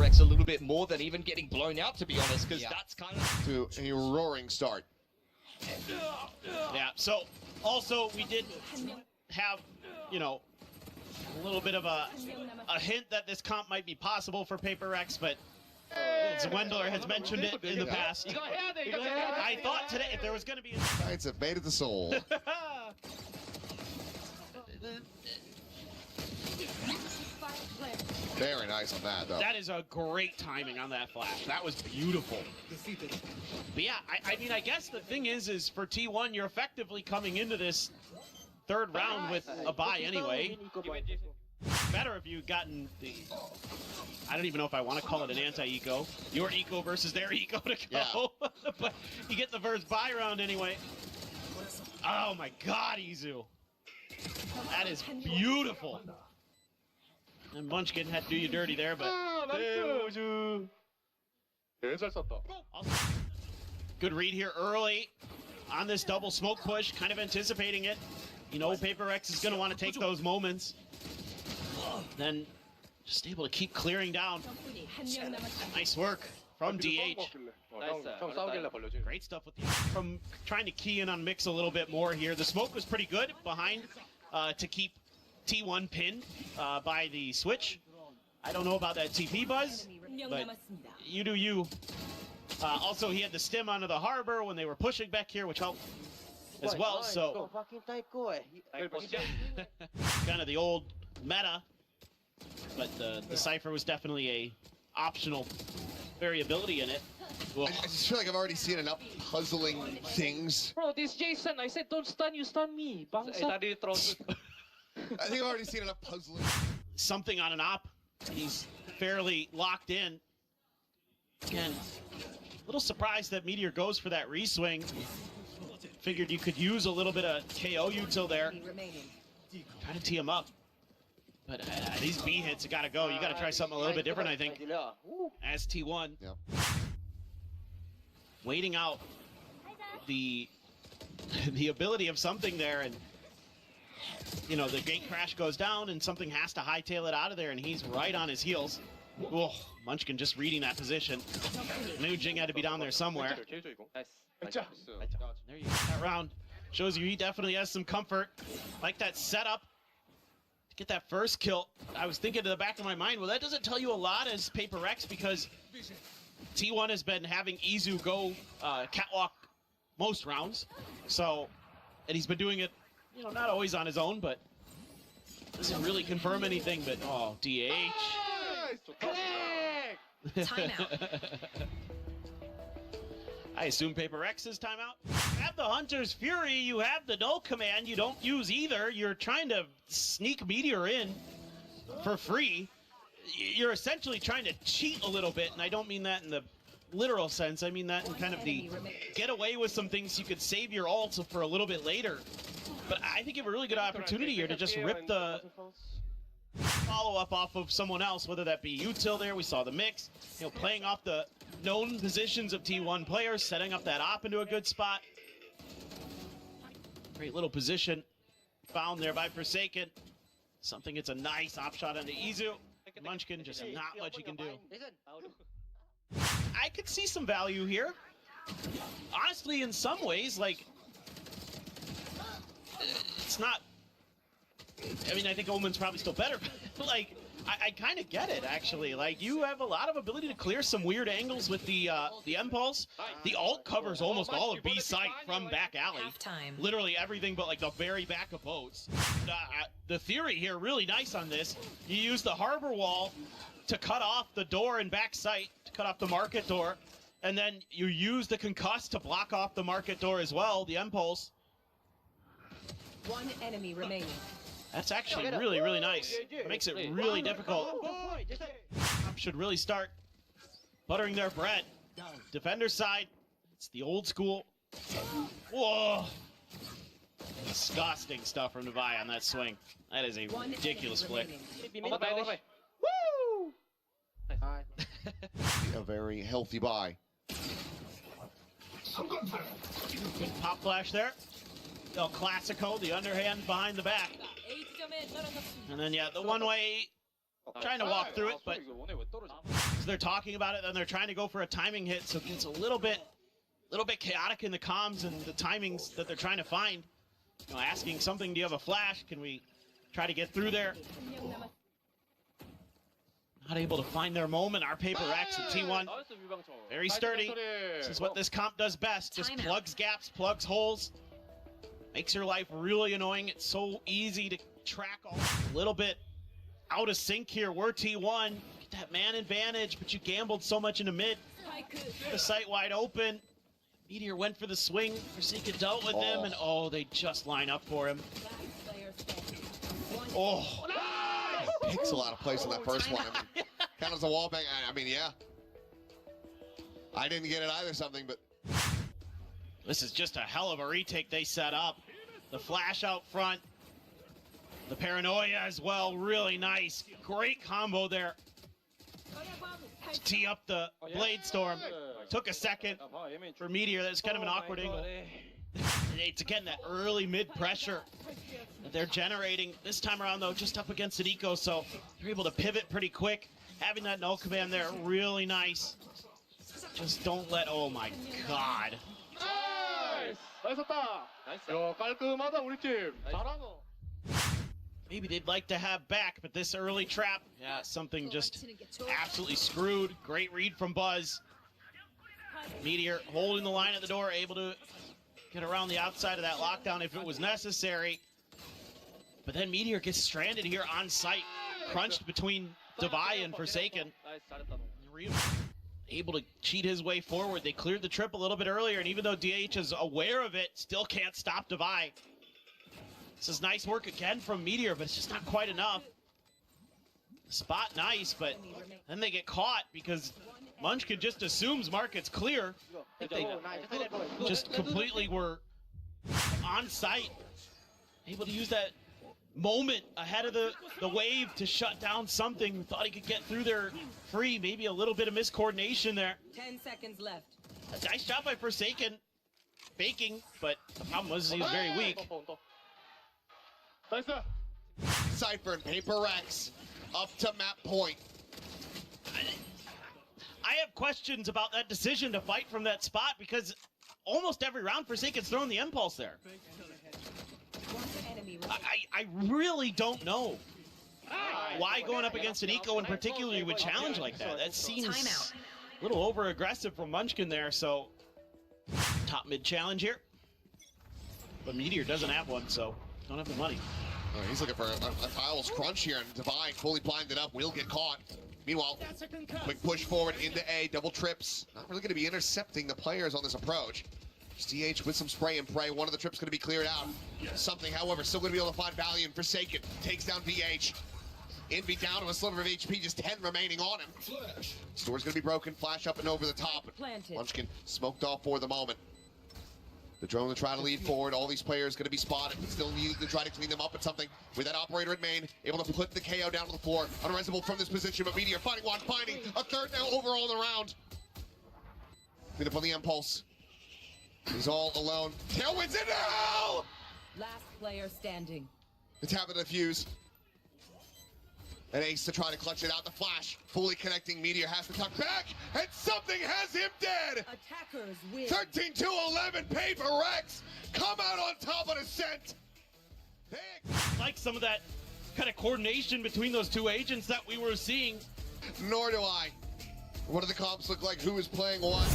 PRX a little bit more than even getting blown out, to be honest, because that's kind of... To a roaring start. Yeah, so also we did have, you know, a little bit of a hint that this comp might be possible for PRX, but Zwendler has mentioned it in the past. I thought today if there was going to be a... Knights have made it the soul. Very nice on that, though. That is a great timing on that flash. That was beautiful. But yeah, I mean, I guess the thing is for T1, you're effectively coming into this third round with a bye anyway. Better if you'd gotten the... I don't even know if I want to call it an anti-eco. Your eco versus their eco to go. Yeah. But you get the first bye round anyway. Oh my god, Izu. That is beautiful. And Munchkin had to do you dirty there, but... Good read here early on this double smoke push, kind of anticipating it. You know, PRX is going to want to take those moments. Then just able to keep clearing down. Nice work from DH. Great stuff with the... From trying to key in on Mix a little bit more here. The smoke was pretty good behind to keep T1 pinned by the switch. I don't know about that TP buzz, but you do you. Also, he had the stim onto the harbor when they were pushing back here, which helped as well, so... kind of the old meta, but the Cypher was definitely a optional variability in it. I just feel like I've already seen enough puzzling things. Bro, this Jason, I said don't stun you, stun me. I think I've already seen enough puzzling. Something on an op. He's fairly locked in. And a little surprised that Meteor goes for that reswing. Figured you could use a little bit of KO util there. Try to tee him up. But these B hits have got to go. You got to try something a little bit different, I think, as T1. Yep. Waiting out the ability of something there, and you know, the gate crash goes down and something has to hightail it out of there, and he's right on his heels. Oh, Munchkin just reading that position. Knew Jing had to be down there somewhere. There you go. That round shows you he definitely has some comfort. Like that setup to get that first kill. I was thinking to the back of my mind, well, that doesn't tell you a lot as PRX, because T1 has been having Izu go catwalk most rounds. So, and he's been doing it, you know, not always on his own, but doesn't really confirm anything. But oh, DH. Timeout. I assume PRX's timeout. You have the Hunter's Fury, you have the null command, you don't use either. You're trying to sneak Meteor in for free. You're essentially trying to cheat a little bit, and I don't mean that in the literal sense. I mean that in kind of the get away with some things you could save your ults for a little bit later. But I think you have a really good opportunity here to just rip the follow-up off of someone else, whether that be util there. We saw the mix, you know, playing off the known positions of T1 players, setting up that op into a good spot. Great little position found there by Forsaken. Something, it's a nice op shot onto Izu. Munchkin, just not much he can do. I could see some value here. Honestly, in some ways, like, it's not... I mean, I think Omen's probably still better, but like, I kind of get it, actually. Like, you have a lot of ability to clear some weird angles with the impulse. The ult covers almost all of B's site from back alley. Literally everything but, like, the very back of boats. The theory here, really nice on this. You use the harbor wall to cut off the door and back site, to cut off the market door, and then you use the concuss to block off the market door as well, the impulse. One enemy remaining. That's actually really, really nice. It makes it really difficult. Should really start buttering their bread. Defender side, it's the old school. Whoa! Disgusting stuff from Nevi on that swing. That is a ridiculous flick. Woo! A very healthy buy. Pop flash there. El Clasico, the underhand behind the back. And then, yeah, the one-way, trying to walk through it, but So they're talking about it, then they're trying to go for a timing hit, so it gets a little bit chaotic in the comms and the timings that they're trying to find. You know, asking something, do you have a flash? Can we try to get through there? Not able to find their moment. Our PRX and T1, very sturdy. This is what this comp does best. Just plugs gaps, plugs holes. Makes your life really annoying. It's so easy to track all a little bit out of sync here. We're T1. Get that man advantage, but you gambled so much into mid. The site wide open. Meteor went for the swing. Forsaken dealt with him, and they just line up for him. Oh. Picks a lot of plays on that first one. I mean, kind of as a wall bang. I mean, yeah. I didn't get it either, but this is just a hell of a retake they set up. The flash out front. The paranoia as well, really nice. Great combo there to tee up the Blade Storm. Took a second for Meteor. That's kind of an awkward angle. It's again that early mid pressure that they're generating. This time around though, just up against an eco, so they're able to pivot pretty quick. Having that null command there, really nice. Just don't let, oh my god. Maybe they'd like to have back, but this early trap, yeah, something just absolutely screwed. Great read from Buzz. Meteor holding the line at the door, able to get around the outside of that lockdown if it was necessary. But then Meteor gets stranded here on site, crunched between Devi and Forsaken. Able to cheat his way forward. They cleared the trip a little bit earlier, and even though DH is aware of it, still can't stop Devi. This is nice work again from Meteor, but it's just not quite enough. The spot nice, but then they get caught because Munchkin just assumes market's clear. I think they just completely were on site, able to use that moment ahead of the wave to shut down something. Thought he could get through there free. Maybe a little bit of miscoordination there. 10 seconds left. A nice job by Forsaken, faking, but the problem was he was very weak. Cypher and PRX up to map point. I have questions about that decision to fight from that spot because almost every round Forsaken's thrown the impulse there. I really don't know why going up against an eco in particular would challenge like that. That seems a little over aggressive from Munchkin there, so top mid challenge here. But Meteor doesn't have one, so don't have the money. Oh, he's looking for a Tiles crunch here, and Divine fully blinded up, will get caught. Meanwhile, quick push forward into A, double trips. Not really going to be intercepting the players on this approach. Just DH with some spray and pray. One of the trips going to be cleared out. Something, however, still going to be able to find value in Forsaken. Takes down VH. Envy down to a sliver of HP, just 10 remaining on him. Store's going to be broken, flash up and over the top. Munchkin smoked off for the moment. The drone will try to lead forward. All these players going to be spotted. Still need to try to clean them up at something. With that operator at main, able to put the KO down to the floor. Unreasonable from this position, but Meteor finding one, finding a third now overall in the round. Clean up on the impulse. He's all alone. Tailwinds in now! Last player standing. The tap of the fuse. And Ace to try to clutch it out. The flash fully connecting. Meteor has to tuck back, and something has him dead. Attackers win. 13-11. PRX come out on top of the scent. Like some of that kind of coordination between those two agents that we were seeing. Nor do I. What do the comps look like? Who is playing what?